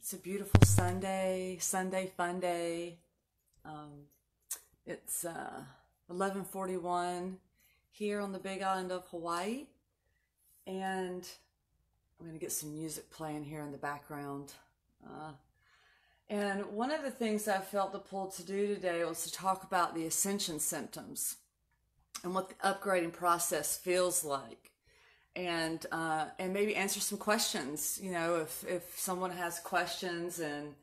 It's a beautiful Sunday fun day. It's 11:41 here on the Big Island of Hawaii, and I'm going to get some music playing here in the background. And one of the things I felt the pull to do today was to talk about the ascension symptoms and what the upgrading process feels like. And maybe answer some questions. You know, if someone has questions and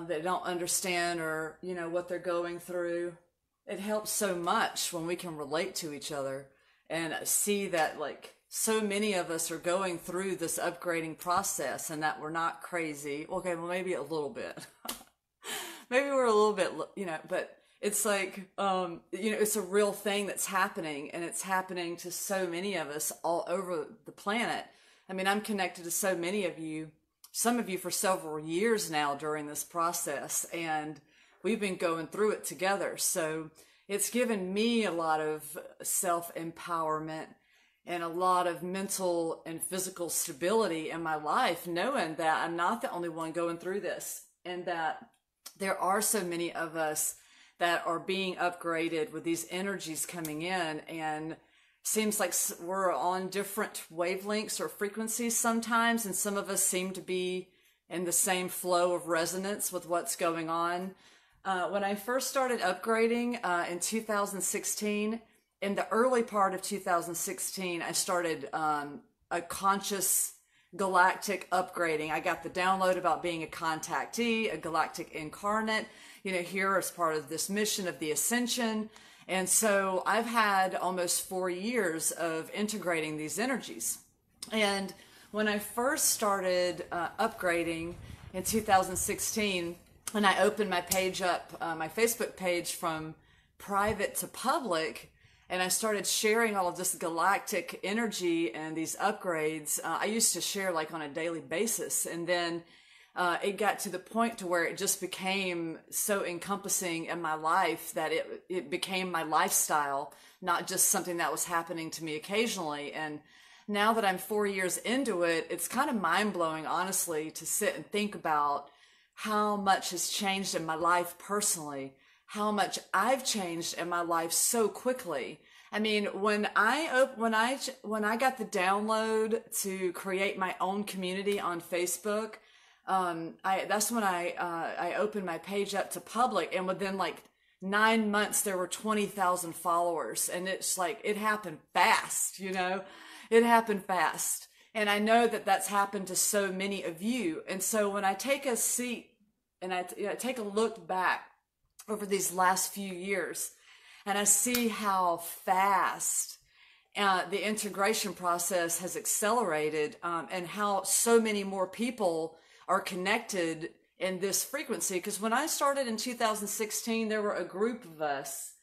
they don't understand, or you know what they're going through, it helps so much when we can relate to each other and see that like so many of us are going through this upgrading process and that we're not crazy. Okay, well maybe a little bit. Maybe we're a little bit, you know, but it's like, you know, it's a real thing that's happening, and it's happening to so many of us all over the planet. I mean, I'm connected to so many of you, some of you for several years now during this process, and we've been going through it together. So it's given me a lot of self-empowerment and a lot of mental and physical stability in my life, knowing that I'm not the only one going through this, and that there are so many of us that are being upgraded with these energies coming in, and seems like we're on different wavelengths or frequencies sometimes, and some of us seem to be in the same flow of resonance with what's going on. When I first started upgrading in 2016, in the early part of 2016, I started a conscious galactic upgrading. I got the download about being a contactee, a galactic incarnate, you know, here as part of this mission of the Ascension. And so I've had almost 4 years of integrating these energies. And when I first started upgrading in 2016, and I opened my page up, my Facebook page, from private to public, and I started sharing all of this galactic energy and these upgrades. I used to share like on a daily basis, and then it got to the point to where it just became so encompassing in my life that it became my lifestyle, not just something that was happening to me occasionally. And now that I'm 4 years into it, it's kind of mind-blowing, honestly, to sit and think about how much has changed in my life personally, how much I've changed in my life so quickly. I mean, when I got the download to create my own community on Facebook, that's when I opened my page up to public, and within like 9 months there were 20,000 followers, and it's like it happened fast, you know, it happened fast. And I know that that's happened to so many of you. And so when I take a seat and I take a look back over these last few years, and I see how fast the integration process has accelerated, and how so many more people are connected in this frequency. Because when I started in 2016, there were a group of us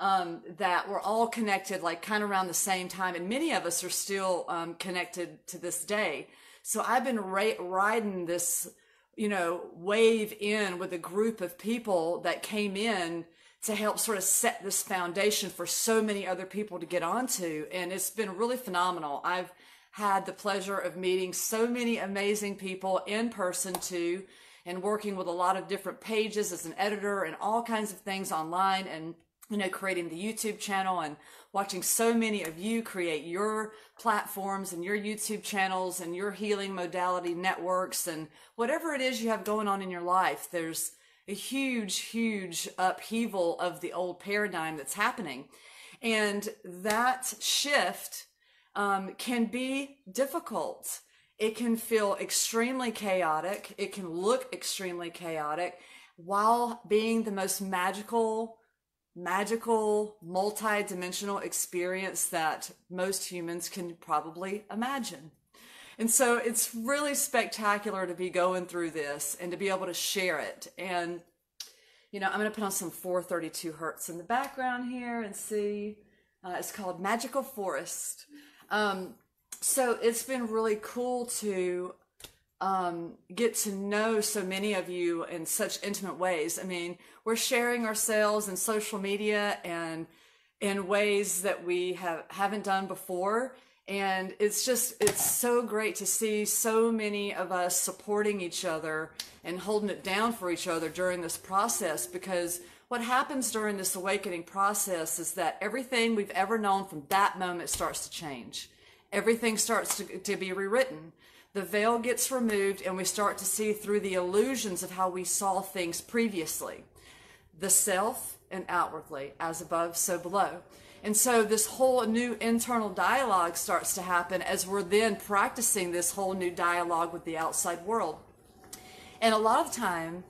that were all connected like kind of around the same time, and many of us are still connected to this day. So I've been riding this, you know, wave in with a group of people that came in to help sort of set this foundation for so many other people to get onto. And it's been really phenomenal. I've had the pleasure of meeting so many amazing people in person too, and working with a lot of different pages as an editor and all kinds of things online, and you know, creating the YouTube channel and watching so many of you create your platforms and your YouTube channels and your healing modality networks and whatever it is you have going on in your life. There's a huge upheaval of the old paradigm that's happening. And that shift can be difficult. It can feel extremely chaotic. It can look extremely chaotic while being the most magical, multi-dimensional experience that most humans can probably imagine. And so it's really spectacular to be going through this and to be able to share it. And, you know, I'm going to put on some 432 hertz in the background here and see. It's called Magical Forest. So it's been really cool to get to know so many of you in such intimate ways. I mean, we're sharing ourselves in social media and in ways that we haven't done before. And it's so great to see so many of us supporting each other and holding it down for each other during this process, because what happens during this awakening process is that everything we've ever known from that moment starts to change. Everything starts to be rewritten. The veil gets removed and we start to see through the illusions of how we saw things previously. The self and outwardly, as above, so below. And so this whole new internal dialogue starts to happen as we're then practicing this whole new dialogue with the outside world. And a lot of time,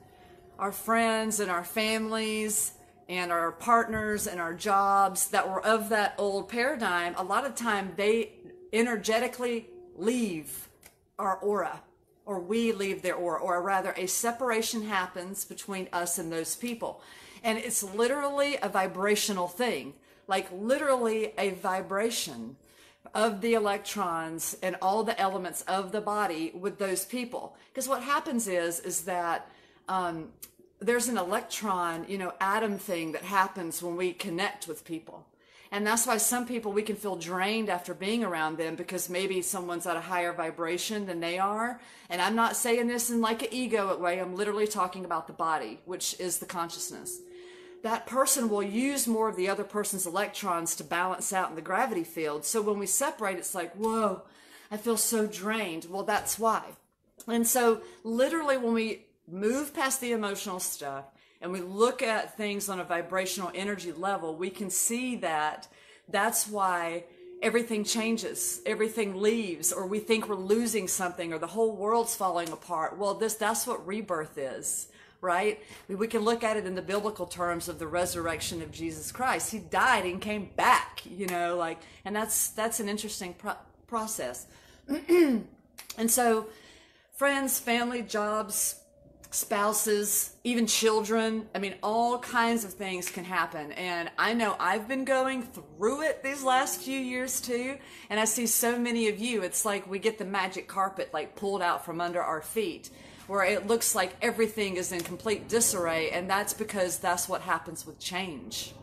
our friends and our families and our partners and our jobs that were of that old paradigm, a lot of time they energetically leave our aura, or we leave their aura, or rather a separation happens between us and those people. And it's literally a vibrational thing. Like literally a vibration of the electrons and all the elements of the body with those people. Because what happens is that there's an electron, atom thing that happens when we connect with people. And that's why some people, we can feel drained after being around them because maybe someone's at a higher vibration than they are. And I'm not saying this in like an ego way. I'm literally talking about the body, which is the consciousness. That person will use more of the other person's electrons to balance out in the gravity field. So when we separate, it's like, whoa, I feel so drained. Well, that's why. And so literally when we move past the emotional stuff and we look at things on a vibrational energy level, we can see that that's why everything changes, everything leaves, or we think we're losing something or the whole world's falling apart. Well, that's what rebirth is. Right? We can look at it in the biblical terms of the resurrection of Jesus Christ. He died and came back, and that's an interesting process. And so friends, family, jobs, spouses, even children, all kinds of things can happen. And I know I've been going through it these last few years too. And I see so many of you, it's like we get the magic carpet like pulled out from under our feet, where it looks like everything is in complete disarray, and that's because that's what happens with change.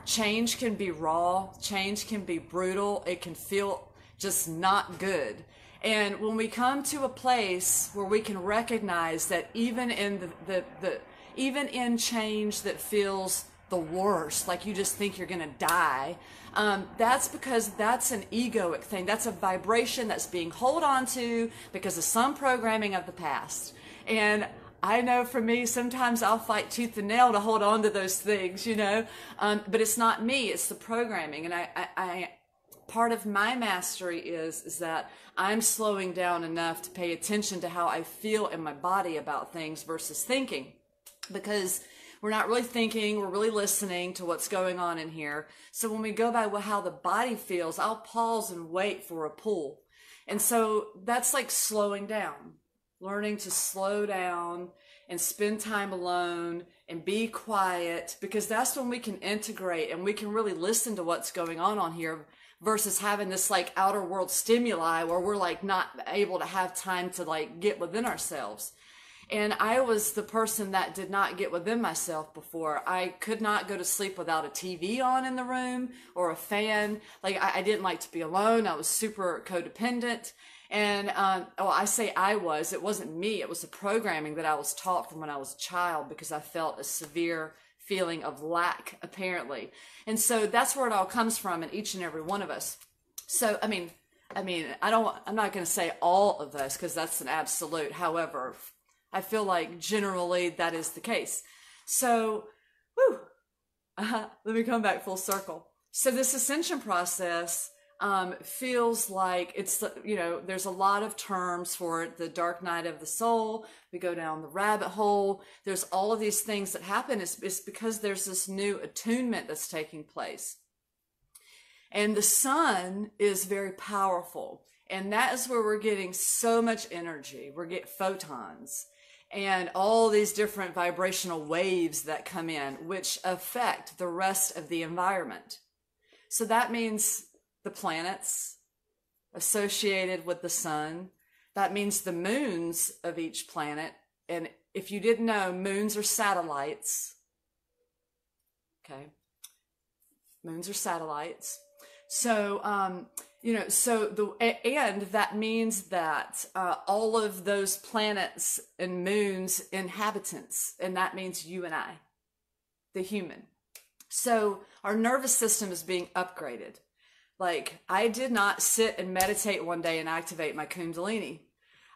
Change can be raw, change can be brutal, it can feel just not good. And when we come to a place where we can recognize that even in even in change that feels the worst, like you just think you're gonna die, that's because that's an egoic thing. That's a vibration that's being held on to because of some programming of the past. And I know for me, sometimes I'll fight tooth and nail to hold on to those things, but it's not me, it's the programming. And I part of my mastery is that I'm slowing down enough to pay attention to how I feel in my body about things versus thinking, because we're not really thinking, we're really listening to what's going on in here. So when we go by how the body feels, I'll pause and wait for a pull. And so that's like slowing down, learning to slow down and spend time alone and be quiet, because that's when we can integrate and we can really listen to what's going on here versus having this like outer world stimuli where we're like not able to have time to like get within ourselves. And I was the person that did not get within myself before. I could not go to sleep without a TV on in the room or a fan. Like I didn't like to be alone. I was super codependent. And I say it wasn't me. It was the programming that I was taught from when I was a child, because I felt a severe feeling of lack, apparently. And so that's where it all comes from in each and every one of us. So, I'm not going to say all of us, because that's an absolute. However, I feel like generally that is the case. So, let me come back full circle. So this ascension process feels like it's, there's a lot of terms for it. The dark night of the soul, we go down the rabbit hole. There's all of these things that happen. It's because there's this new attunement that's taking place. And the sun is very powerful. And that is where we're getting so much energy. We're getting photons and all these different vibrational waves that come in, which affect the rest of the environment. So that means the planets associated with the sun. That means the moons of each planet. And if you didn't know, moons are satellites. Okay. Moons are satellites. So, and that means that all of those planets and moons inhabitants, and that means you and I, the human. So our nervous system is being upgraded. Like, I did not sit and meditate one day and activate my Kundalini.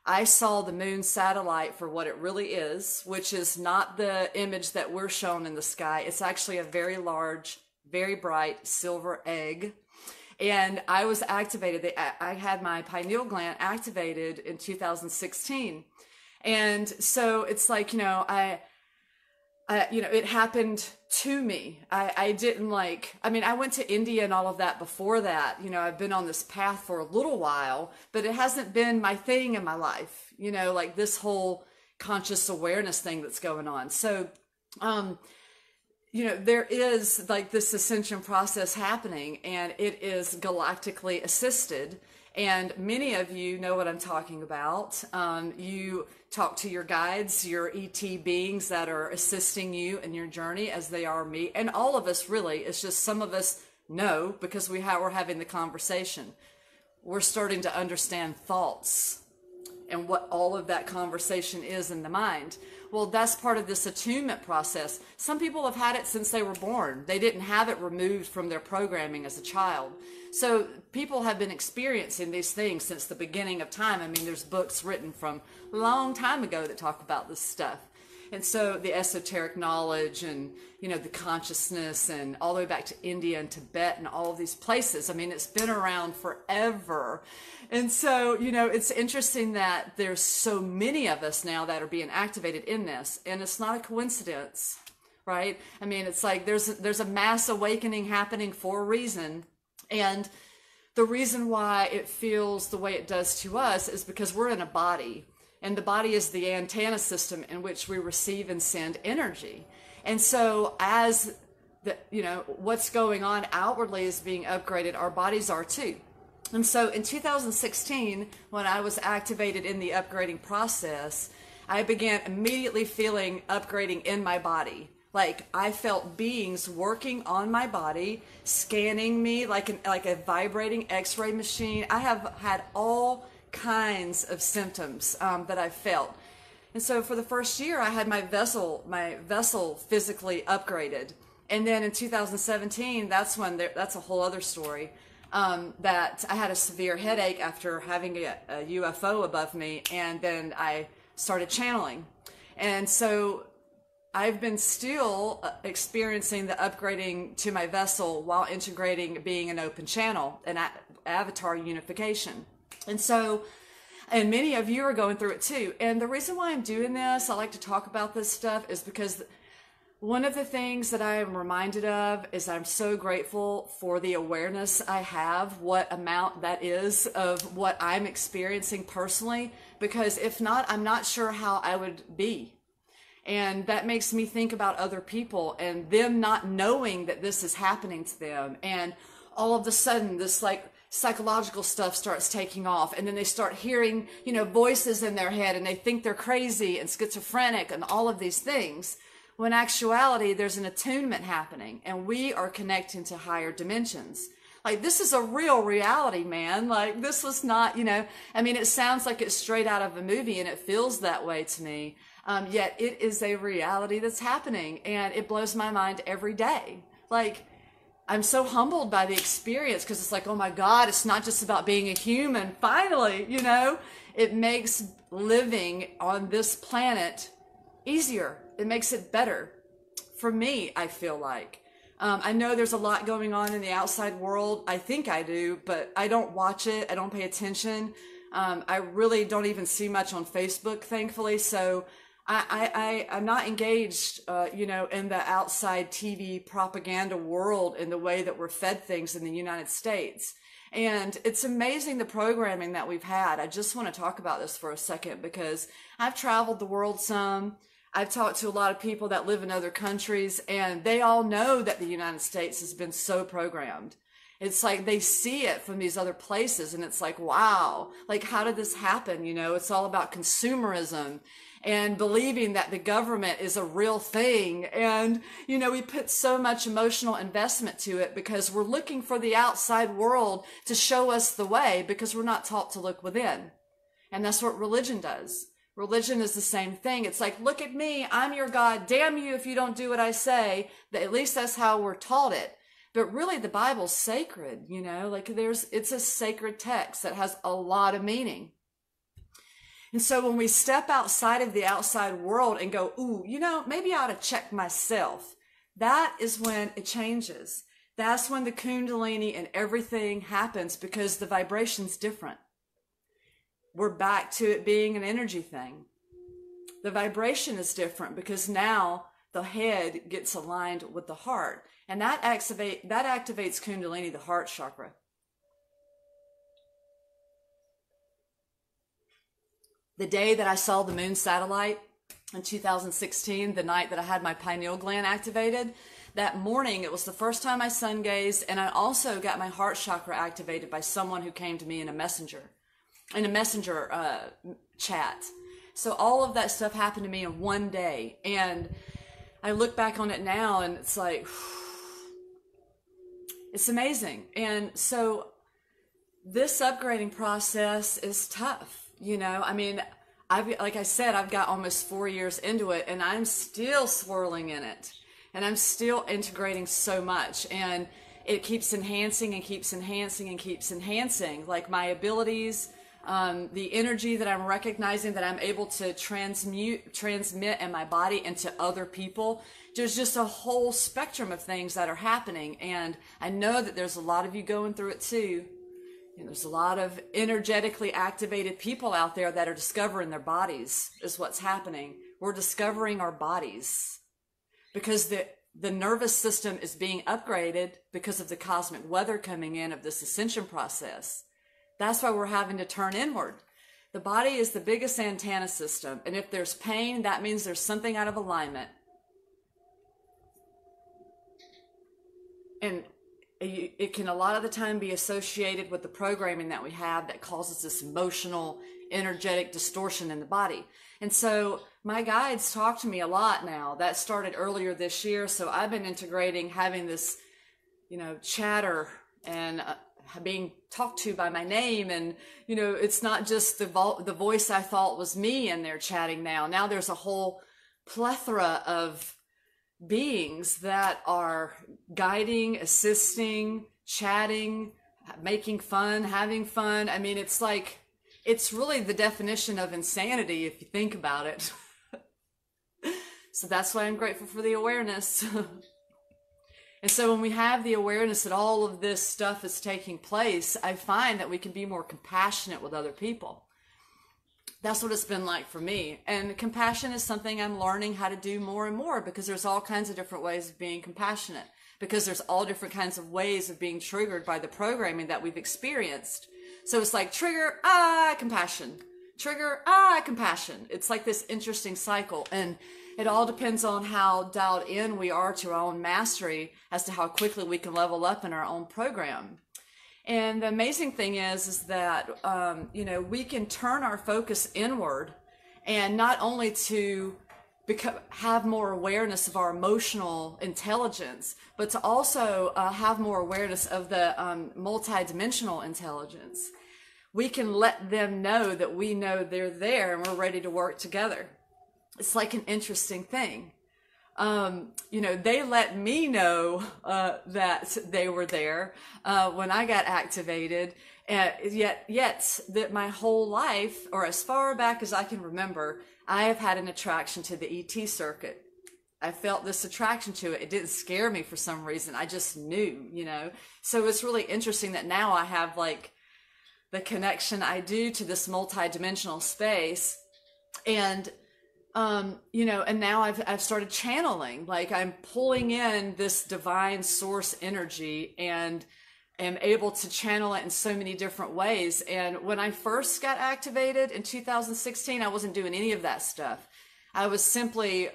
I saw the moon satellite for what it really is, which is not the image that we're shown in the sky. It's actually a very large, very bright silver egg. And I was activated. I had my pineal gland activated in 2016. And so it's like, it happened to me. I didn't I went to India and all of that before that. I've been on this path for a little while, but it hasn't been my thing in my life, like this whole conscious awareness thing that's going on. So, there is like this ascension process happening, and it is galactically assisted. And many of you know what I'm talking about. You talk to your guides, your ET beings that are assisting you in your journey, as they are me. And all of us, really. It's just some of us know because we're having the conversation. We're starting to understand thoughts and what all of that conversation is in the mind. Well, that's part of this attunement process. Some people have had it since they were born. They didn't have it removed from their programming as a child. So people have been experiencing these things since the beginning of time. I mean, there's books written from a long time ago that talk about this stuff. And so the esoteric knowledge and, the consciousness, and all the way back to India and Tibet and all of these places. I mean, it's been around forever. And so, it's interesting that there's so many of us now that are being activated in this. And it's not a coincidence, right? I mean, it's like there's a mass awakening happening for a reason. And the reason why it feels the way it does to us is because we're in a body. And the body is the antenna system in which we receive and send energy. And so as what's going on outwardly is being upgraded, our bodies are too. And so in 2016, when I was activated in the upgrading process, I began immediately feeling upgrading in my body. Like, I felt beings working on my body, scanning me like a vibrating x-ray machine. I have had all kinds of symptoms that I felt. And so for the first year, I had my vessel physically upgraded. And then in 2017, that's a whole other story, that I had a severe headache after having a UFO above me, and then I started channeling. And so I've been still experiencing the upgrading to my vessel while integrating being an open channel and avatar unification. And so, and many of you are going through it too. And the reason why I'm doing this, I like to talk about this stuff, is because one of the things that I am reminded of is I'm so grateful for the awareness I have, what amount that is of what I'm experiencing personally, because if not, I'm not sure how I would be. And that makes me think about other people and them not knowing that this is happening to them. And all of a sudden, this psychological stuff starts taking off, and then they start hearing, voices in their head, and they think they're crazy and schizophrenic and all of these things. When in actuality, there's an attunement happening, and we are connecting to higher dimensions. Like, this is a real reality, man. Like, this was not, it sounds like it's straight out of a movie, and it feels that way to me. Yet it is a reality that's happening, and it blows my mind every day. Like, I'm so humbled by the experience, because it's like, oh my God, it's not just about being a human. Finally, it makes living on this planet easier. It makes it better for me, I feel like. I know there's a lot going on in the outside world. I think I do, but I don't watch it. I don't pay attention. I really don't even see much on Facebook, thankfully. So I'm not engaged, in the outside TV propaganda world in the way that we're fed things in the United States. And it's amazing the programming that we've had. I just want to talk about this for a second, because I've traveled the world some. I've talked to a lot of people that live in other countries, and they all know that the United States has been so programmed. It's like they see it from these other places, and it's like, wow, like, how did this happen? You know, it's all about consumerism and believing that the government is a real thing. And, you know, we put so much emotional investment to it because we're looking for the outside world to show us the way, because we're not taught to look within. And that's what religion does. Religion is the same thing. It's like, look at me, I'm your God, damn you if you don't do what I say. At least that's how we're taught it. But really, the Bible's sacred, you know, like it's a sacred text that has a lot of meaning. And so when we step outside of the outside world and go, ooh, you know, maybe I ought to check myself, that is when it changes. That's when the Kundalini and everything happens, because the vibration's different. We're back to it being an energy thing. The vibration is different because now the head gets aligned with the heart, and that activates Kundalini, the heart chakra. The day that I saw the moon satellite in 2016, the night that I had my pineal gland activated, that morning, it was the first time I sun gazed, and I also got my heart chakra activated by someone who came to me in a messenger chat. So all of that stuff happened to me in one day, and I look back on it now, and it's like, it's amazing. And so this upgrading process is tough. You know, I mean, like I said, I've got almost 4 years into it, and I'm still swirling in it, and I'm still integrating so much, and it keeps enhancing and keeps enhancing and keeps enhancing, like my abilities, the energy that I'm recognizing that I'm able to transmit in my body into other people. There's just a whole spectrum of things that are happening, and I know that there's a lot of you going through it too. And there's a lot of energetically activated people out there that are discovering their bodies, is what's happening. We're discovering our bodies because the nervous system is being upgraded because of the cosmic weather coming in of this ascension process. That's why we're having to turn inward. The body is the biggest antenna system, and if there's pain, that means there's something out of alignment. And it can a lot of the time be associated with the programming that we have that causes this emotional, energetic distortion in the body. And so my guides talk to me a lot now. That started earlier this year. So I've been integrating having this, you know, chatter and being talked to by my name. And, you know, it's not just the voice I thought was me in there chatting now. Now there's a whole plethora of beings that are guiding, assisting, chatting, making fun, having fun. I mean, it's like, it's really the definition of insanity if you think about it. So that's why I'm grateful for the awareness. And so when we have the awareness that all of this stuff is taking place, I find that we can be more compassionate with other people. That's what it's been like for me. And compassion is something I'm learning how to do more and more, because there's all kinds of different ways of being compassionate, because there's all different kinds of ways of being triggered by the programming that we've experienced. So it's like trigger, compassion. Trigger, compassion. It's like this interesting cycle. And it all depends on how dialed in we are to our own mastery as to how quickly we can level up in our own program. And the amazing thing is that, you know, we can turn our focus inward, and not only to have more awareness of our emotional intelligence, but to also have more awareness of the multidimensional intelligence. We can let them know that we know they're there and we're ready to work together. It's like an interesting thing. You know, they let me know that they were there when I got activated. Yet that my whole life, or as far back as I can remember, I have had an attraction to the ET circuit. I felt this attraction to it. It didn't scare me for some reason. I just knew, you know. So it's really interesting that now I have like the connection I do to this multidimensional space. And you know, and now I've started channeling, like I'm pulling in this divine source energy and am able to channel it in so many different ways. And when I first got activated in 2016, I wasn't doing any of that stuff. I was simply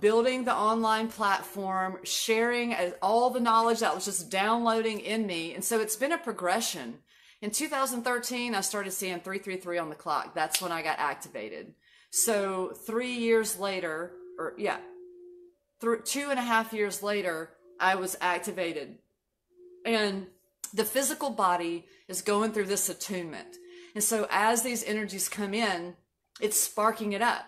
building the online platform, sharing all the knowledge that was just downloading in me. And so it's been a progression. In 2013, I started seeing 333 on the clock. That's when I got activated. So 3 years later, 2.5 years later, I was activated. And the physical body is going through this attunement. And so as these energies come in, it's sparking it up.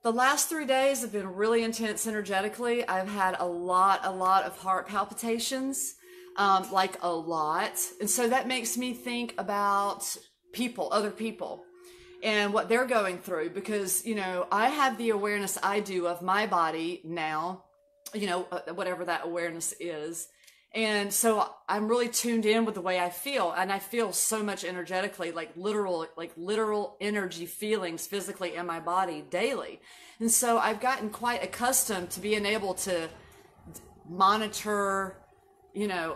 The last 3 days have been really intense energetically. I've had a lot of heart palpitations, like a lot. And so that makes me think about other people, and what they're going through, because, you know, I have the awareness I do of my body now, you know, whatever that awareness is. And so I'm really tuned in with the way I feel, and I feel so much energetically, like literal energy feelings physically in my body daily. And so I've gotten quite accustomed to being able to monitor, you know,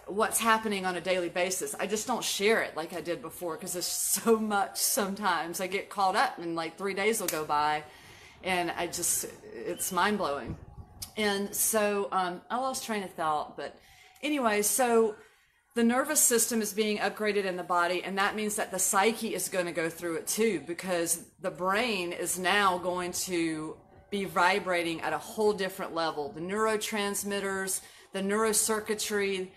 what's happening on a daily basis. I just don't share it like I did before, because there's so much. Sometimes I get caught up and like 3 days will go by and it's mind blowing. And so I lost train of thought, but anyway, so the nervous system is being upgraded in the body, and that means that the psyche is going to go through it too, because the brain is now going to be vibrating at a whole different level. The neurotransmitters, the neurocircuitry,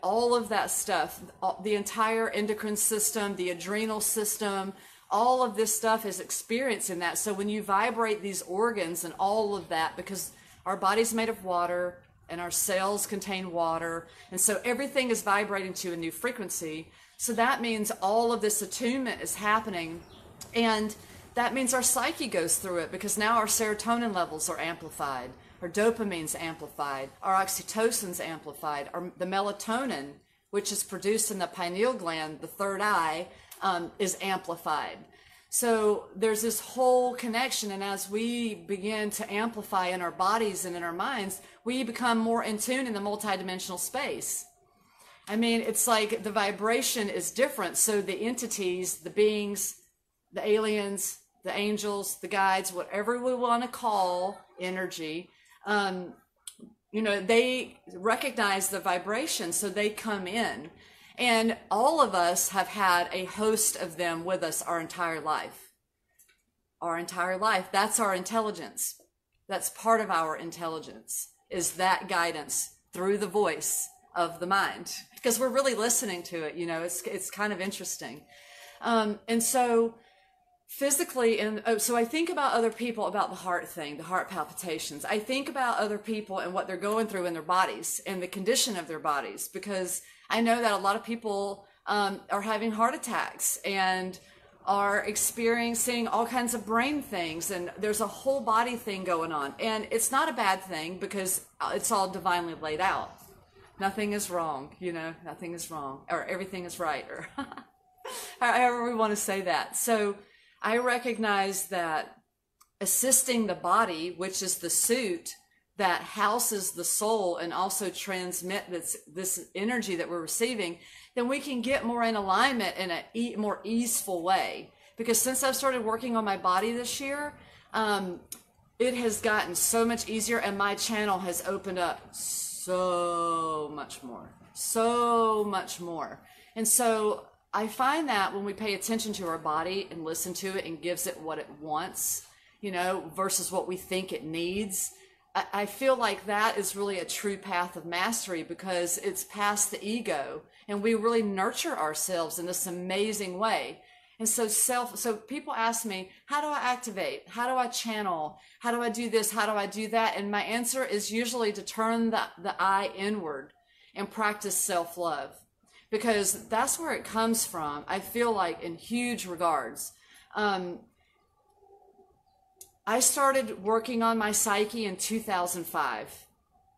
all of that stuff, the entire endocrine system, the adrenal system, all of this stuff is experiencing that. So when you vibrate these organs and all of that, because our body's made of water and our cells contain water, and so everything is vibrating to a new frequency. So that means all of this attunement is happening, and that means our psyche goes through it, because now our serotonin levels are amplified, our dopamine's amplified, our oxytocin's amplified, the melatonin, which is produced in the pineal gland, the third eye, is amplified. So there's this whole connection, and as we begin to amplify in our bodies and in our minds, we become more in tune in the multidimensional space. I mean, it's like the vibration is different, so the entities, the beings, the aliens, the angels, the guides, whatever we want to call energy, you know, they recognize the vibration, so they come in. And all of us have had a host of them with us our entire life. Our entire life. That's our intelligence. That's part of our intelligence, is that guidance through the voice of the mind. Because we're really listening to it, you know, it's kind of interesting. And so physically, so I think about other people, about the heart thing, the heart palpitations. I think about other people and what they're going through in their bodies and the condition of their bodies, because I know that a lot of people are having heart attacks and are experiencing all kinds of brain things, and there's a whole body thing going on. And it's not a bad thing, because it's all divinely laid out. Nothing is wrong, you know, nothing is wrong, or everything is right, or however we want to say that. So I recognize that assisting the body, which is the suit that houses the soul and also transmit this energy that we're receiving, then we can get more in alignment in a more easeful way. Because since I've started working on my body this year, it has gotten so much easier, and my channel has opened up so much more. And so I find that when we pay attention to our body and listen to it and gives it what it wants, you know, versus what we think it needs, I feel like that is really a true path of mastery, because it's past the ego, and we really nurture ourselves in this amazing way. And so people ask me, how do I activate? How do I channel? How do I do this? How do I do that? And my answer is usually to turn the eye inward and practice self-love, because that's where it comes from. I feel like, in huge regards. I started working on my psyche in 2005.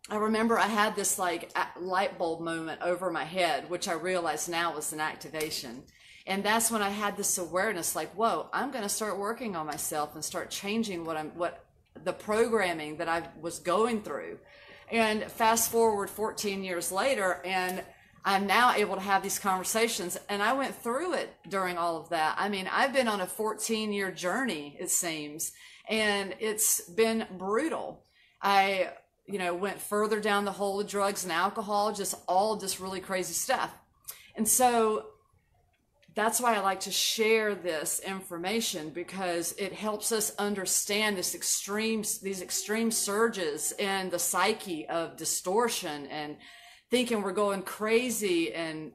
I remember I had this like light bulb moment over my head, which I realize now was an activation. And that's when I had this awareness, like, whoa, I'm going to start working on myself and start changing what the programming that I was going through. And fast forward 14 years later, and I'm now able to have these conversations, and I went through it during all of that. I mean, I've been on a 14-year journey, it seems, and it's been brutal. I, went further down the hole of drugs and alcohol, just really crazy stuff. And so that's why I like to share this information, because it helps us understand these extreme surges in the psyche of distortion and thinking we're going crazy and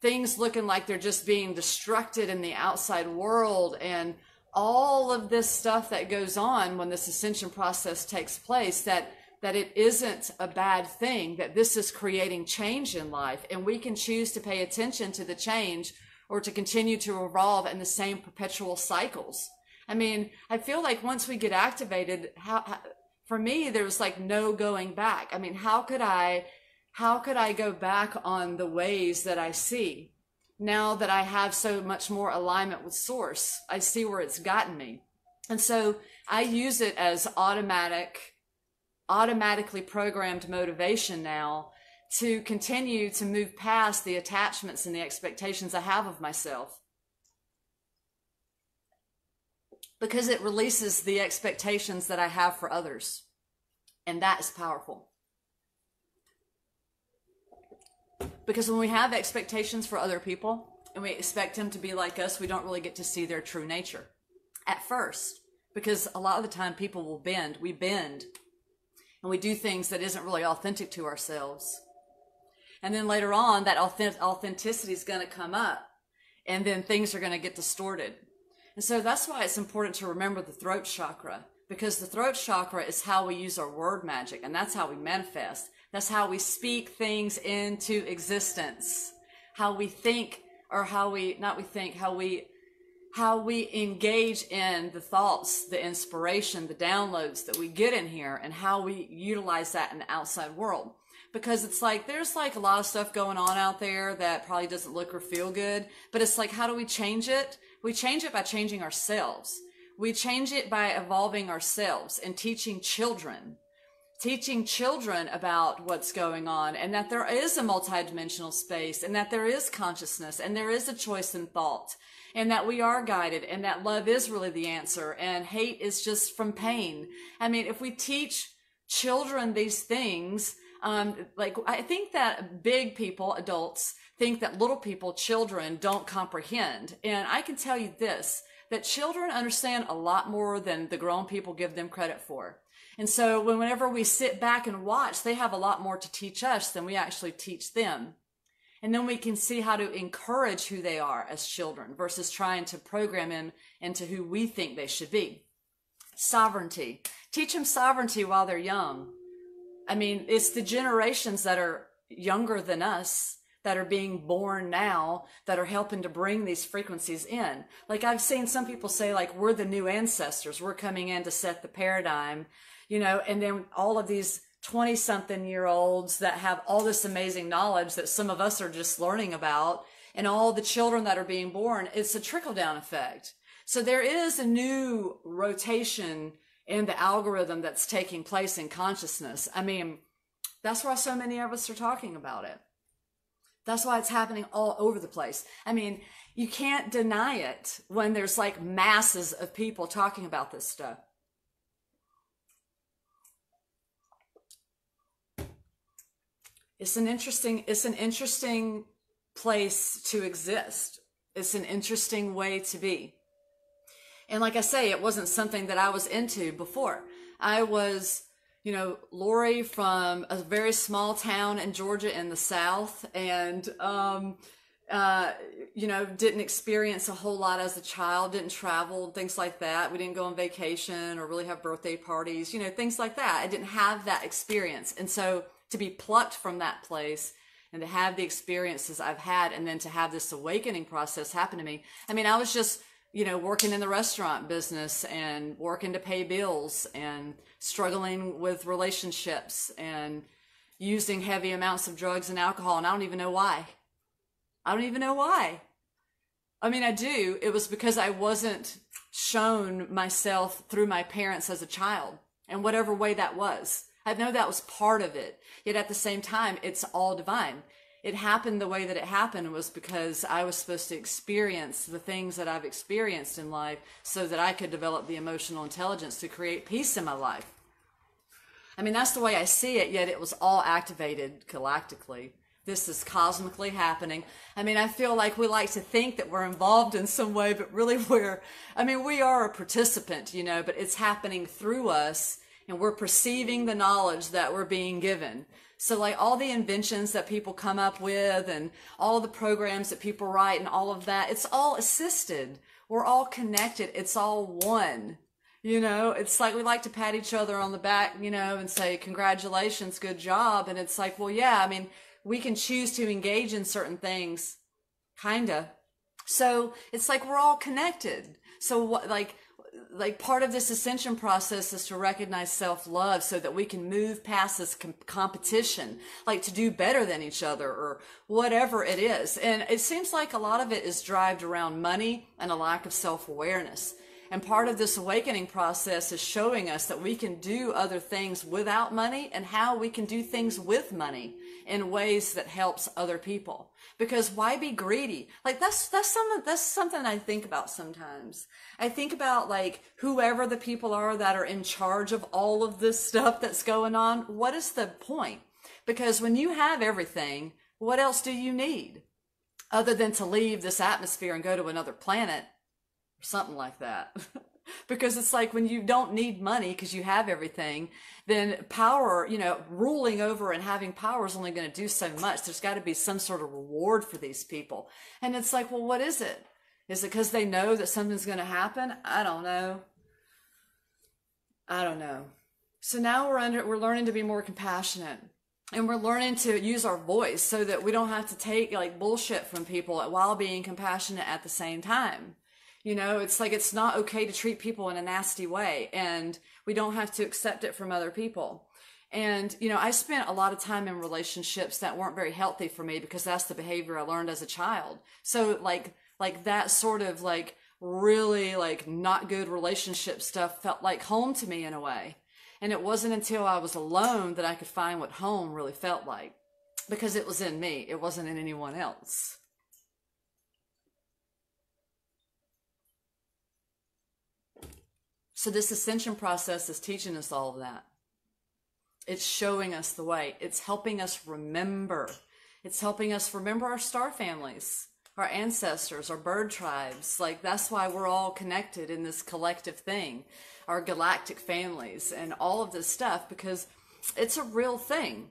things looking like they're just being destructed in the outside world, and all of this stuff that goes on when this ascension process takes place, that it isn't a bad thing, that this is creating change in life, and we can choose to pay attention to the change or to continue to evolve in the same perpetual cycles. I mean, I feel like once we get activated, for me, there's like no going back. I mean, how could I go back on the ways that I see now that I have so much more alignment with source? I see where it's gotten me. And so I use it as automatically programmed motivation now to continue to move past the attachments and the expectations I have of myself, because it releases the expectations that I have for others. And that is powerful. Because when we have expectations for other people and we expect them to be like us, we don't really get to see their true nature at first, because a lot of the time people will bend. We bend and we do things that isn't really authentic to ourselves. And then later on, that authenticity is going to come up, and then things are going to get distorted. And so that's why it's important to remember the throat chakra, because the throat chakra is how we use our word magic, and that's how we manifest. That's how we speak things into existence. How we think, or how we engage in the thoughts, the inspiration, the downloads that we get in here, and how we utilize that in the outside world. Because it's like, there's like a lot of stuff going on out there that probably doesn't look or feel good, but it's like, how do we change it? We change it by changing ourselves. We change it by evolving ourselves and teaching children about what's going on, and that there is a multidimensional space, and that there is consciousness, and there is a choice in thought, and that we are guided, and that love is really the answer, and hate is just from pain. I mean, if we teach children these things, I think that big people, adults, think that little people, children, don't comprehend. And I can tell you this, that children understand a lot more than the grown people give them credit for. And so whenever we sit back and watch, they have a lot more to teach us than we actually teach them. And then we can see how to encourage who they are as children versus trying to program them into who we think they should be. Sovereignty. Teach them sovereignty while they're young. I mean, it's the generations that are younger than us that are being born now that are helping to bring these frequencies in. Like, I've seen some people say, like, we're the new ancestors. We're coming in to set the paradigm, and then all of these 20-something-year-olds that have all this amazing knowledge that some of us are just learning about, and all the children that are being born, it's a trickle-down effect. So there is a new rotation in the algorithm that's taking place in consciousness. I mean, that's why so many of us are talking about it. That's why it's happening all over the place. I mean, you can't deny it when there's like masses of people talking about this stuff. It's an interesting place to exist. It's an interesting way to be. And like I say, it wasn't something that I was into before. I was, Lori from a very small town in Georgia in the South, and, didn't experience a whole lot as a child, didn't travel, things like that. We didn't go on vacation or really have birthday parties, things like that. I didn't have that experience. And so to be plucked from that place and to have the experiences I've had, and then to have this awakening process happen to me. I mean, I was just, working in the restaurant business and working to pay bills and struggling with relationships and using heavy amounts of drugs and alcohol. And I don't even know why. I mean, I do. It was because I wasn't shown myself through my parents as a child, in whatever way that was. I know that was part of it. Yet at the same time, it's all divine. it happened the way that it happened was because I was supposed to experience the things that I've experienced in life so that I could develop the emotional intelligence to create peace in my life. I mean, that's the way I see it, yet it was all activated galactically. This is cosmically happening. I mean, I feel like we like to think that we're involved in some way, but really we are a participant, you know, but it's happening through us, and we're perceiving the knowledge that we're being given. So like all the inventions that people come up with and all the programs that people write and all of that, it's all assisted. We're all connected. It's all one. You know, it's like we like to pat each other on the back, you know, and say, congratulations, good job. And it's like, well, yeah, I mean, we can choose to engage in certain things, kinda. So it's like we're all connected. So what, like part of this ascension process is to recognize self-love so that we can move past this competition, like to do better than each other or whatever it is. And it seems like a lot of it is driven around money and a lack of self-awareness. And part of this awakening process is showing us that we can do other things without money and how we can do things with money in ways that helps other people. Because why be greedy? Like that's something I think about sometimes. I think about like whoever the people are that are in charge of all of this stuff that's going on. What is the point? Because when you have everything, what else do you need other than to leave this atmosphere and go to another planet? Or something like that. Because it's like when you don't need money because you have everything, then power, you know, ruling over and having power is only going to do so much. There's got to be some sort of reward for these people. And it's like, well, what is it? Is it because they know that something's going to happen? I don't know. So now we're learning to be more compassionate. And we're learning to use our voice so that we don't have to take like bullshit from people while being compassionate at the same time. You know, it's like it's not okay to treat people in a nasty way, and we don't have to accept it from other people. And, you know, I spent a lot of time in relationships that weren't very healthy for me because that's the behavior I learned as a child. So like that sort of like really like not good relationship stuff felt like home to me in a way. And it wasn't until I was alone that I could find what home really felt like, because it was in me. It wasn't in anyone else. So this ascension process is teaching us all of that. It's showing us the way. It's helping us remember. It's helping us remember our star families, our ancestors, our bird tribes. Like that's why we're all connected in this collective thing, our galactic families and all of this stuff, because it's a real thing.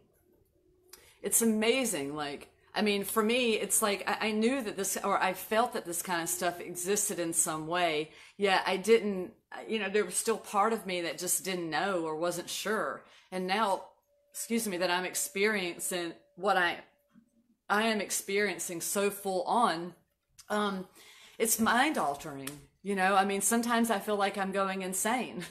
It's amazing. Like, I mean, for me, it's like I knew that this, or I felt that this kind of stuff existed in some way, yet I didn't, you know, there was still part of me that just didn't know or wasn't sure. And now, that I'm experiencing what I am experiencing so full on, it's mind altering, you know? I mean, sometimes I feel like I'm going insane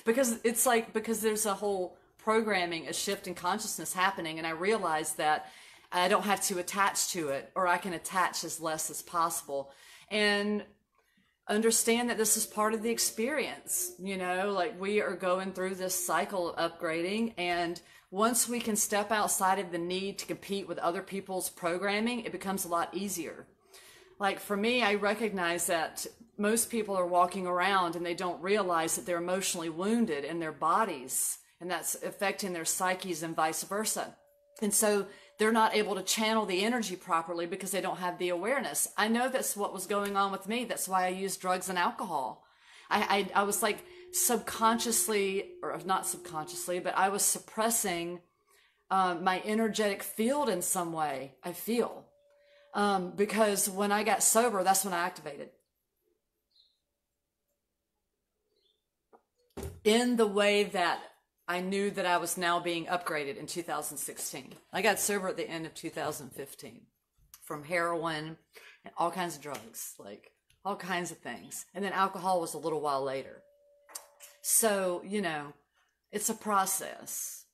because it's like, because there's a whole programming, a shift in consciousness happening. And I realize that I don't have to attach to it, or I can attach as less as possible, and understand that this is part of the experience. You know, like we are going through this cycle of upgrading, and once we can step outside of the need to compete with other people's programming, it becomes a lot easier. Like for me, I recognize that most people are walking around and they don't realize that they're emotionally wounded in their bodies, and that's affecting their psyches and vice versa. And so they're not able to channel the energy properly because they don't have the awareness. I know that's what was going on with me. That's why I used drugs and alcohol. I was like subconsciously, or not subconsciously, but I was suppressing my energetic field in some way, I feel. Because when I got sober, that's when I activated. In the way that I knew that I was now being upgraded in 2016. I got sober at the end of 2015 from heroin and all kinds of drugs, like all kinds of things. And then alcohol was a little while later. So, you know, it's a process,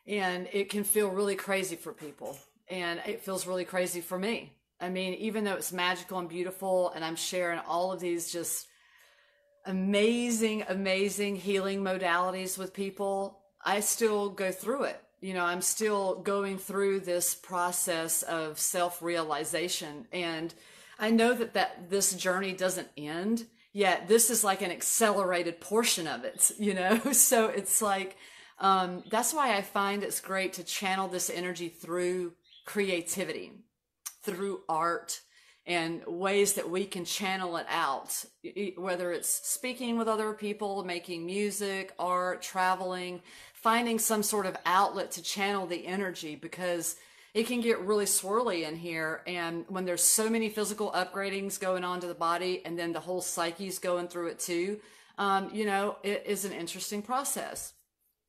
and it can feel really crazy for people, and it feels really crazy for me. I mean, even though it's magical and beautiful, and I'm sharing all of these just amazing healing modalities with people, I still go through it. I'm still going through this process of self-realization, and I know that this journey doesn't end yet. This is like an accelerated portion of it, so it's like, that's why I find it's great to channel this energy through creativity, through art, and ways that we can channel it out, whether it's speaking with other people, making music, art, traveling, finding some sort of outlet to channel the energy, because it can get really swirly in here. And when there's so many physical upgradings going on to the body, and then the whole psyche's going through it too, it is an interesting process.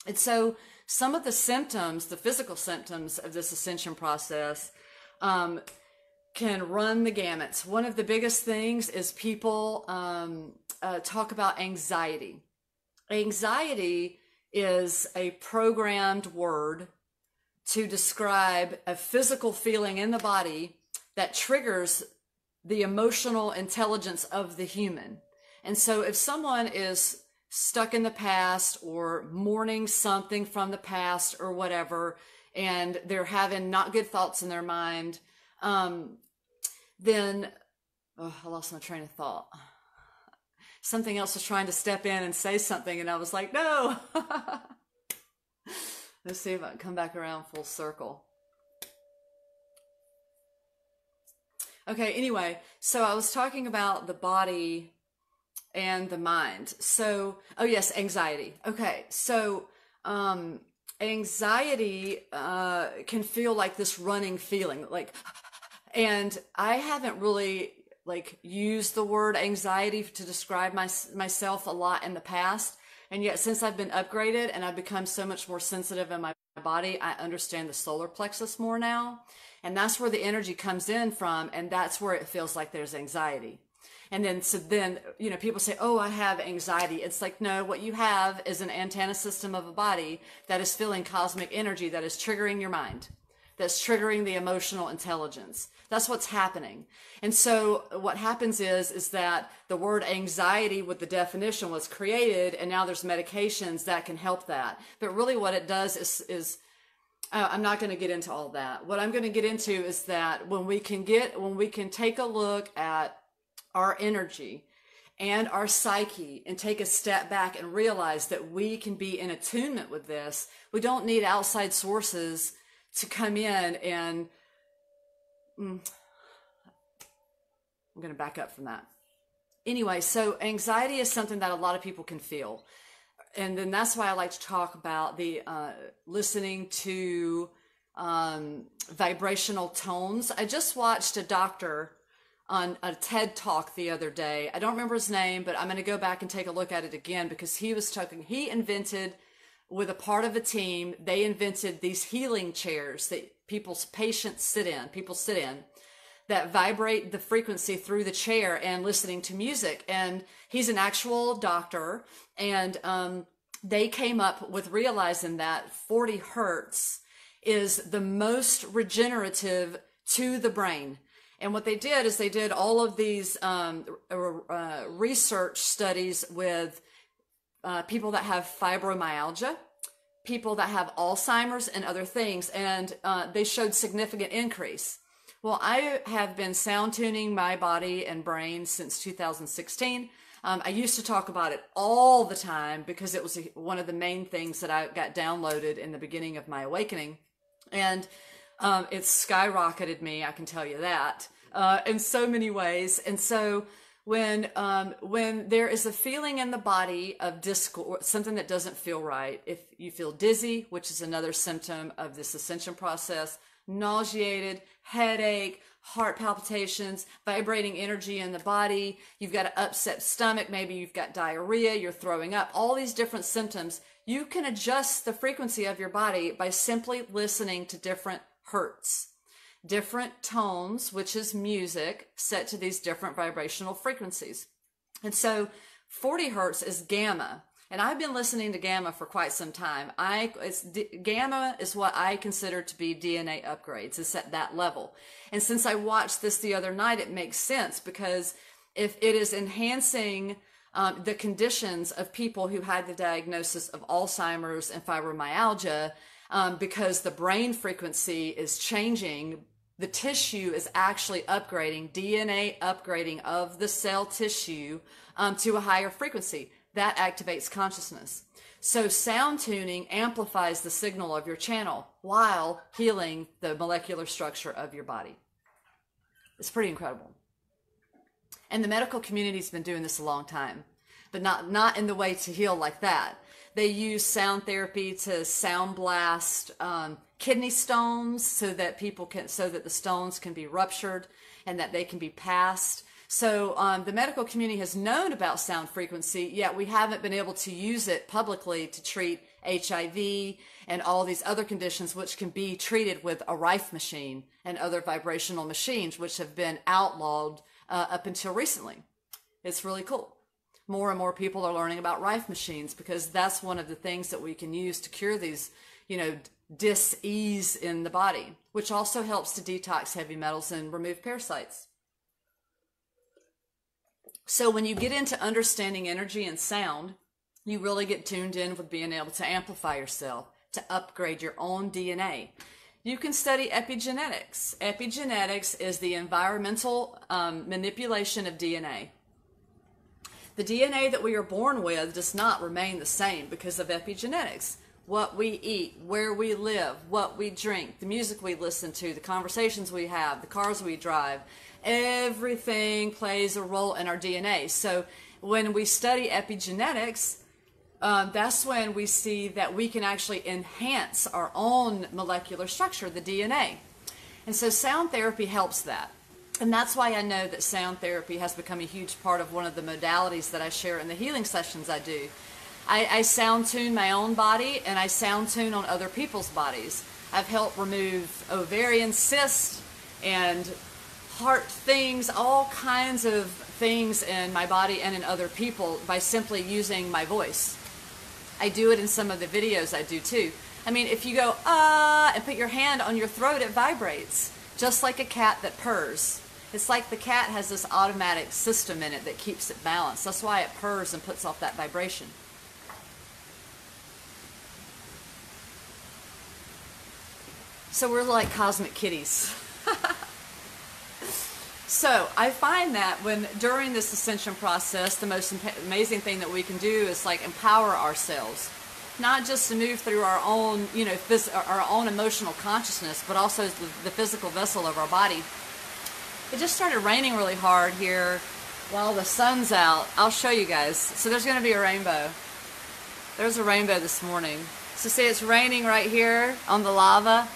And so some of the symptoms, the physical symptoms of this ascension process, can run the gamut. One of the biggest things is people talk about anxiety. Anxiety is a programmed word to describe a physical feeling in the body that triggers the emotional intelligence of the human. And so if someone is stuck in the past or mourning something from the past or whatever, and they're having not good thoughts in their mind, then, I lost my train of thought. Something else was trying to step in and say something, and I was like, no. Let's see if I can come back around full circle. Okay, anyway, so I was talking about the body and the mind. So, oh yes, anxiety. Okay, so anxiety can feel like this running feeling, like, and I haven't really used the word anxiety to describe myself a lot in the past. And yet since I've been upgraded and I've become so much more sensitive in my body, I understand the solar plexus more now. And that's where the energy comes in from. And that's where it feels like there's anxiety. And then, people say, oh, I have anxiety. It's like, no, what you have is an antenna system of a body that is feeling cosmic energy that is triggering your mind, that's triggering the emotional intelligence. That's what's happening. And so what happens is that the word anxiety with the definition was created, and now there's medications that can help that. But really what it does is I'm not going to get into all that. What I'm going to get into is that when we can take a look at our energy and our psyche and take a step back and realize that we can be in attunement with this, we don't need outside sources to come in and I'm going to back up from that. Anyway, so anxiety is something that a lot of people can feel. And then that's why I like to talk about the listening to vibrational tones. I just watched a doctor on a TED Talk the other day. I don't remember his name, but I'm going to go back and take a look at it again, because he invented, with a part of a team, they invented these healing chairs that people sit in that vibrate the frequency through the chair and listening to music. And he's an actual doctor, and they came up with realizing that 40 hertz is the most regenerative to the brain. And what they did is they did all of these research studies with people that have fibromyalgia, people that have Alzheimer's and other things, and they showed significant increase. Well, I have been sound tuning my body and brain since 2016. I used to talk about it all the time because it was one of the main things that I got downloaded in the beginning of my awakening. And it's skyrocketed me, I can tell you that, in so many ways. And so when there is a feeling in the body of discord, something that doesn't feel right, if you feel dizzy, which is another symptom of this ascension process, nauseated, headache, heart palpitations, vibrating energy in the body, you've got an upset stomach, maybe you've got diarrhea, you're throwing up, all these different symptoms, you can adjust the frequency of your body by simply listening to different hertz, different tones, which is music set to these different vibrational frequencies. And so 40 hertz is gamma. And I've been listening to gamma for quite some time. Gamma is what I consider to be DNA upgrades. It's at that level. And since I watched this the other night, it makes sense, because if it is enhancing the conditions of people who had the diagnosis of Alzheimer's and fibromyalgia, because the brain frequency is changing. The tissue is actually upgrading, DNA upgrading of the cell tissue to a higher frequency. That activates consciousness. So sound tuning amplifies the signal of your channel while healing the molecular structure of your body. It's pretty incredible. And the medical community's been doing this a long time, but not in the way to heal like that. They use sound therapy to sound blast kidney stones so that the stones can be ruptured and that they can be passed. So the medical community has known about sound frequency, yet we haven't been able to use it publicly to treat HIV and all these other conditions, which can be treated with a Rife machine and other vibrational machines, which have been outlawed up until recently. It's really cool. More and more people are learning about Rife machines because that's one of the things that we can use to cure these, dis-ease in the body, which also helps to detox heavy metals and remove parasites. So when you get into understanding energy and sound, you really get tuned in with being able to amplify yourself, to upgrade your own DNA. You can study epigenetics. Epigenetics is the environmental manipulation of DNA. The DNA that we are born with does not remain the same because of epigenetics. What we eat, where we live, what we drink, the music we listen to, the conversations we have, the cars we drive, everything plays a role in our DNA. So when we study epigenetics, that's when we see that we can actually enhance our own molecular structure, the DNA. And so sound therapy helps that. And that's why I know that sound therapy has become a huge part of one of the modalities that I share in the healing sessions I do. I sound tune my own body and I sound tune on other people's bodies. I've helped remove ovarian cysts and heart things, all kinds of things in my body and in other people by simply using my voice. I do it in some of the videos I do too. I mean, if you go, and put your hand on your throat, it vibrates, just like a cat that purrs. It's like the cat has this automatic system in it that keeps it balanced. That's why it purrs and puts off that vibration. So we're like cosmic kitties. So I find that during this ascension process, the most amazing thing that we can do is like empower ourselves, not just to move through our own, our own emotional consciousness, but also the physical vessel of our body. It just started raining really hard here while the sun's out. I'll show you guys. So there's going to be a rainbow. There's a rainbow this morning. So see, it's raining right here on the lava.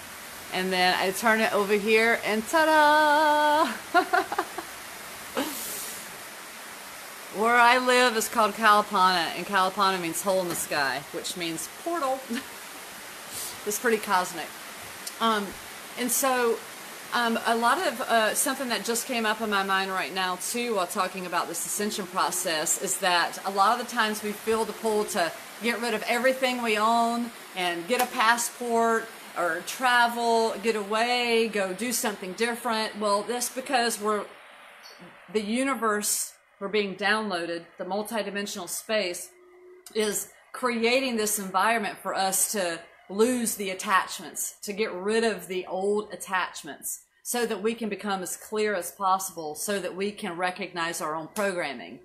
And then I turn it over here and ta-da! Where I live is called Kalapana, and Kalapana means hole in the sky, which means portal. It's pretty cosmic. And so a lot of something that just came up in my mind right now too while talking about this ascension process is that a lot of the times we feel the pull to get rid of everything we own and get a passport or travel, get away, go do something different. Well, that's because the universe, we're being downloaded, the multidimensional space is creating this environment for us to lose the attachments, to get rid of the old attachments so that we can become as clear as possible, so that we can recognize our own programming.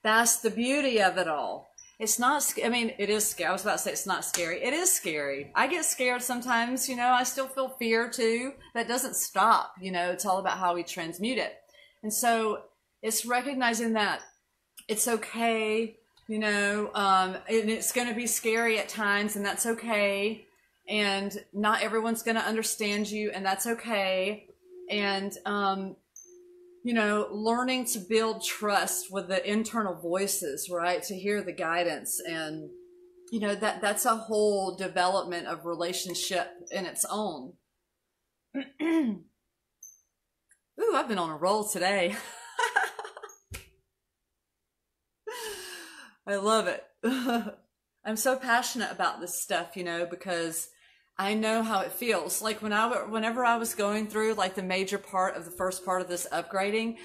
That's the beauty of it all. It's not, I mean, it is scary. I was about to say it's not scary. It is scary. I get scared sometimes, I still feel fear too. That doesn't stop, it's all about how we transmute it. And so it's recognizing that it's okay, and it's going to be scary at times, and that's okay. And not everyone's going to understand you, and that's okay. And, learning to build trust with the internal voices, right? To hear the guidance. And, that's a whole development of relationship in its own. Ooh, I've been on a roll today. I love it. I'm so passionate about this stuff, because I know how it feels. Like whenever I was going through like the major part of the first part of this upgrading,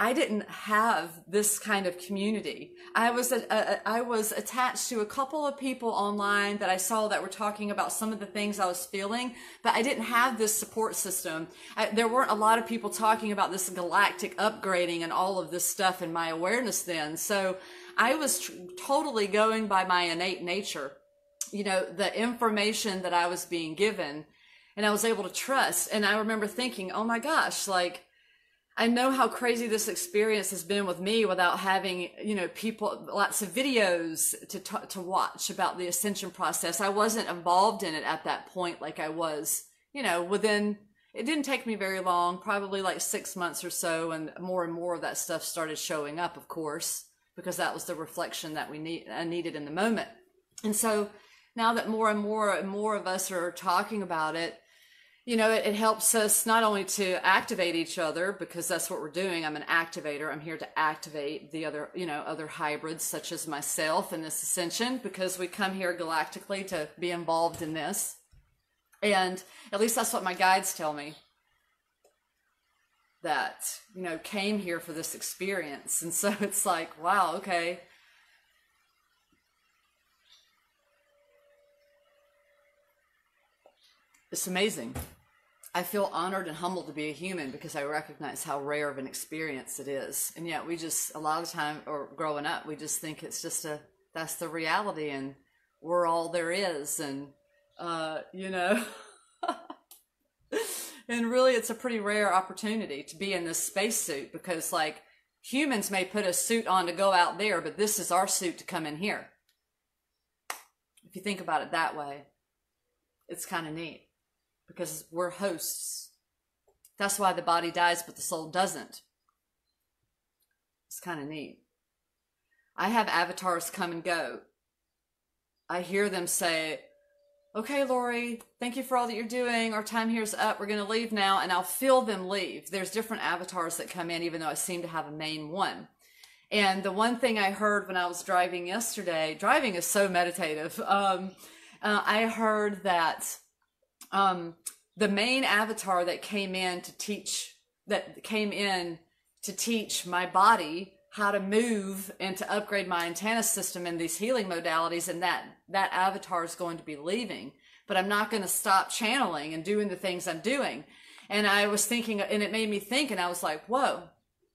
I didn't have this kind of community. I was attached to a couple of people online that I saw that were talking about some of the things I was feeling, but I didn't have this support system. There weren't a lot of people talking about this galactic upgrading and all of this stuff in my awareness then. So I was totally going by my innate nature, you know, the information that I was being given, and I was able to trust. And I remember thinking, oh my gosh, like, I know how crazy this experience has been with me without having, you know, people, lots of videos to watch about the ascension process. I wasn't involved in it at that point like I was, you know, within, it didn't take me very long, probably like 6 months or so, and more of that stuff started showing up, of course, because that was the reflection that I needed in the moment. And so now that more and more of us are talking about it, you know, it helps us not only to activate each other, because that's what we're doing. I'm an activator. I'm here to activate the other, you know, other hybrids such as myself in this ascension, because we come here galactically to be involved in this. And at least that's what my guides tell me, that, you know, came here for this experience. And so it's like, wow, okay. It's amazing. I feel honored and humbled to be a human because I recognize how rare of an experience it is. And yet we just, a lot of time, or growing up, we just think it's just that's the reality and we're all there is. And, you know, and really it's a pretty rare opportunity to be in this spacesuit, because like humans may put a suit on to go out there, but this is our suit to come in here. If you think about it that way, it's kind of neat. Because we're hosts. That's why the body dies, but the soul doesn't. It's kind of neat. I have avatars come and go. I hear them say, okay, Lori, thank you for all that you're doing. Our time here's up. We're going to leave now. And I'll feel them leave. There's different avatars that come in, even though I seem to have a main one. And the one thing I heard when I was driving yesterday, driving is so meditative. I heard that the main avatar that came in to teach my body how to move and to upgrade my antenna system in these healing modalities, and that avatar is going to be leaving, but I'm not going to stop channeling and doing the things I'm doing. And I was thinking, and it made me think, and I was like, whoa,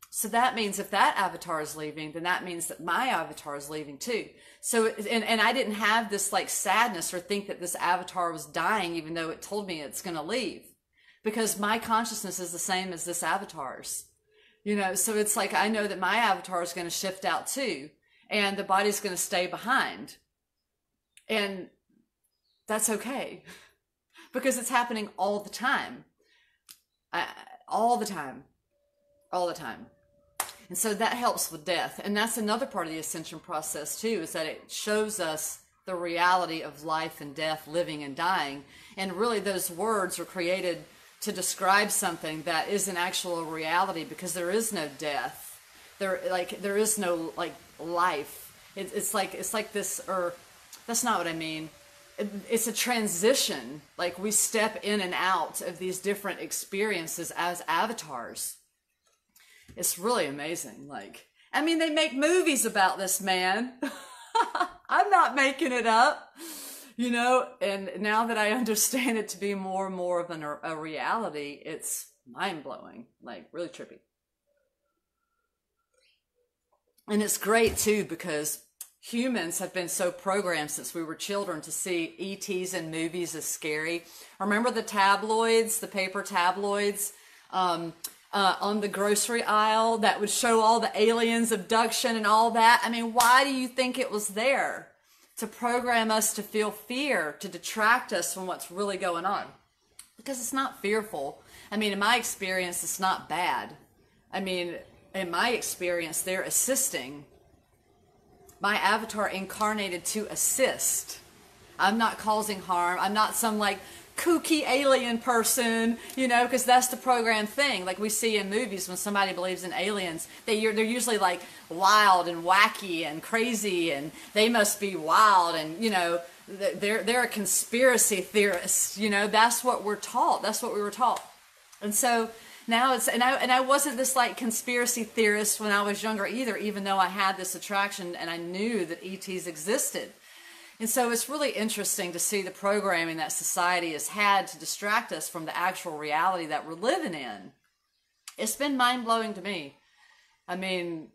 so that means if that avatar is leaving, then that means that my avatar is leaving too. So, and I didn't have this like sadness or think that this avatar was dying, even though it told me it's going to leave, because my consciousness is the same as this avatar's, you know. So it's like, I know that my avatar is going to shift out too, and the body's going to stay behind. And that's okay, because it's happening all the time. All the time. And so that helps with death. And that's another part of the ascension process too, is that it shows us the reality of life and death, living and dying. And really those words are created to describe something that is an actual reality, because there is no death. There is no like life. It's like this, or that's not what I mean. It's a transition. Like we step in and out of these different experiences as avatars. It's really amazing. Like, I mean, they make movies about this, man. I'm not making it up, you know, and now that I understand it to be more and more of a reality, it's mind-blowing, like really trippy. And it's great too, because humans have been so programmed since we were children to see ETs in movies as scary. Remember the tabloids, the paper tabloids, on the grocery aisle that would show all the aliens, abduction and all that? I mean, why do you think it was there? To program us to feel fear, to detract us from what's really going on. Because it's not fearful. I mean, in my experience, it's not bad. I mean, in my experience, they're assisting. My avatar incarnated to assist. I'm not causing harm. I'm not some like kooky alien person, you know, because that's the program thing. Like we see in movies when somebody believes in aliens, they're usually like wild and wacky and crazy, and they must be wild, and you know, they're a conspiracy theorist. You know, that's what we're taught. That's what we were taught. And so Now it's, and I wasn't this like conspiracy theorist when I was younger either, even though I had this attraction and I knew that ETs existed. And so it's really interesting to see the programming that society has had to distract us from the actual reality that we're living in. It's been mind-blowing to me. I mean,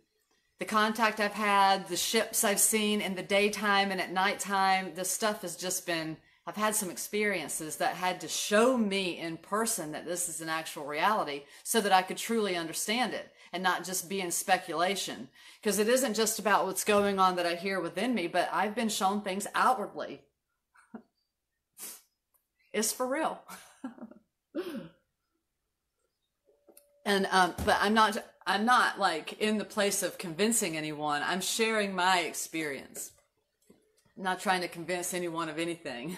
the contact I've had, the ships I've seen in the daytime and at nighttime, this stuff has just been, I've had some experiences that had to show me in person that this is an actual reality so that I could truly understand it and not just be in speculation. Because it isn't just about what's going on that I hear within me, but I've been shown things outwardly. It's for real. And but I'm not like in the place of convincing anyone. I'm sharing my experience. I'm not trying to convince anyone of anything.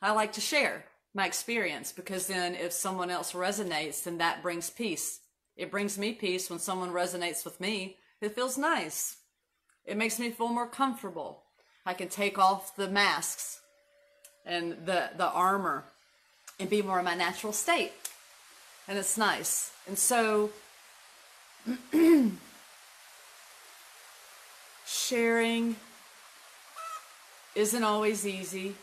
I like to share my experience because then if someone else resonates, then that brings peace. It brings me peace when someone resonates with me. It feels nice. It makes me feel more comfortable. I can take off the masks and the armor and be more in my natural state. And it's nice. And so sharing isn't always easy.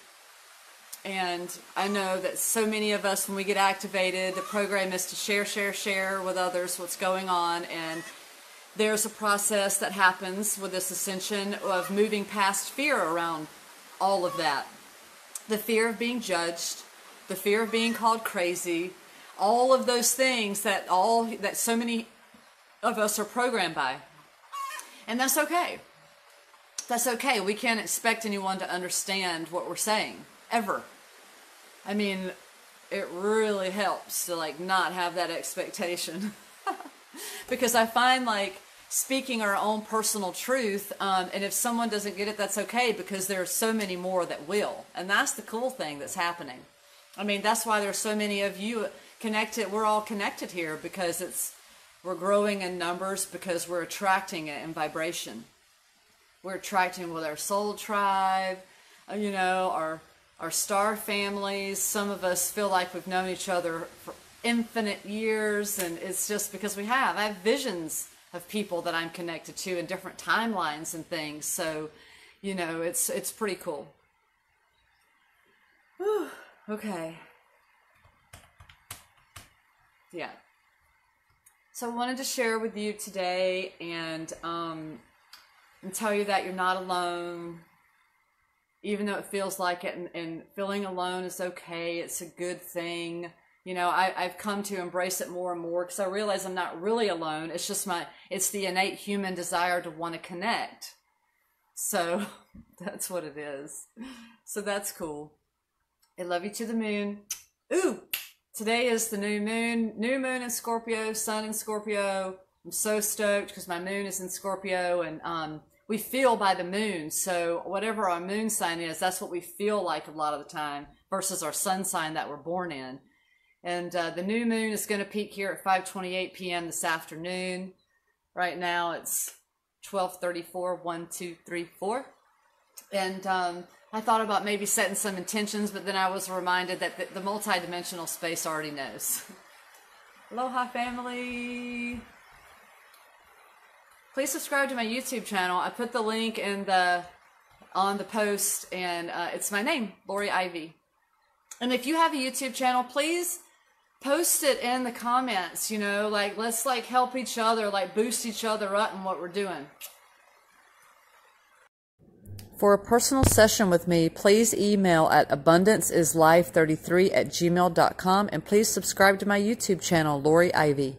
And I know that so many of us, when we get activated, the program is to share with others what's going on. And there's a process that happens with this ascension of moving past fear around all of that. The fear of being judged, the fear of being called crazy, all of those things that so many of us are programmed by. And that's okay. That's okay. We can't expect anyone to understand what we're saying, ever. I mean, it really helps to like not have that expectation. Because I find like speaking our own personal truth, and if someone doesn't get it, that's okay, because there are so many more that will. And that's the cool thing that's happening. I mean, that's why there's so many of you connected. We're all connected here because we're growing in numbers, because we're attracting it in vibration. We're attracting with our soul tribe, you know, our star families. Some of us feel like we've known each other for infinite years, and it's just because I have visions of people that I'm connected to in different timelines and things. So, you know, it's pretty cool. Whew. Okay. Yeah. So I wanted to share with you today and tell you that you're not alone, even though it feels like it, and feeling alone is okay. It's a good thing. You know, I've come to embrace it more and more because I realize I'm not really alone. It's just it's the innate human desire to want to connect. So that's what it is. So that's cool. I love you to the moon. Ooh, today is the new moon in Scorpio, sun in Scorpio. I'm so stoked because my moon is in Scorpio, and we feel by the moon. So whatever our moon sign is, that's what we feel like a lot of the time versus our sun sign that we're born in. And the new moon is going to peak here at 5:28 p.m. this afternoon. Right now it's 12:34, 1, 2, 3, 4. And I thought about maybe setting some intentions, but then I was reminded that the multidimensional space already knows. Aloha, family. Please subscribe to my YouTube channel. I put the link on the post, and it's my name, Lori Ivy. And if you have a YouTube channel, please post it in the comments, you know, like let's like help each other, like boost each other up in what we're doing. For a personal session with me, please email at abundanceislife33@gmail.com, and please subscribe to my YouTube channel, Lori Ivy.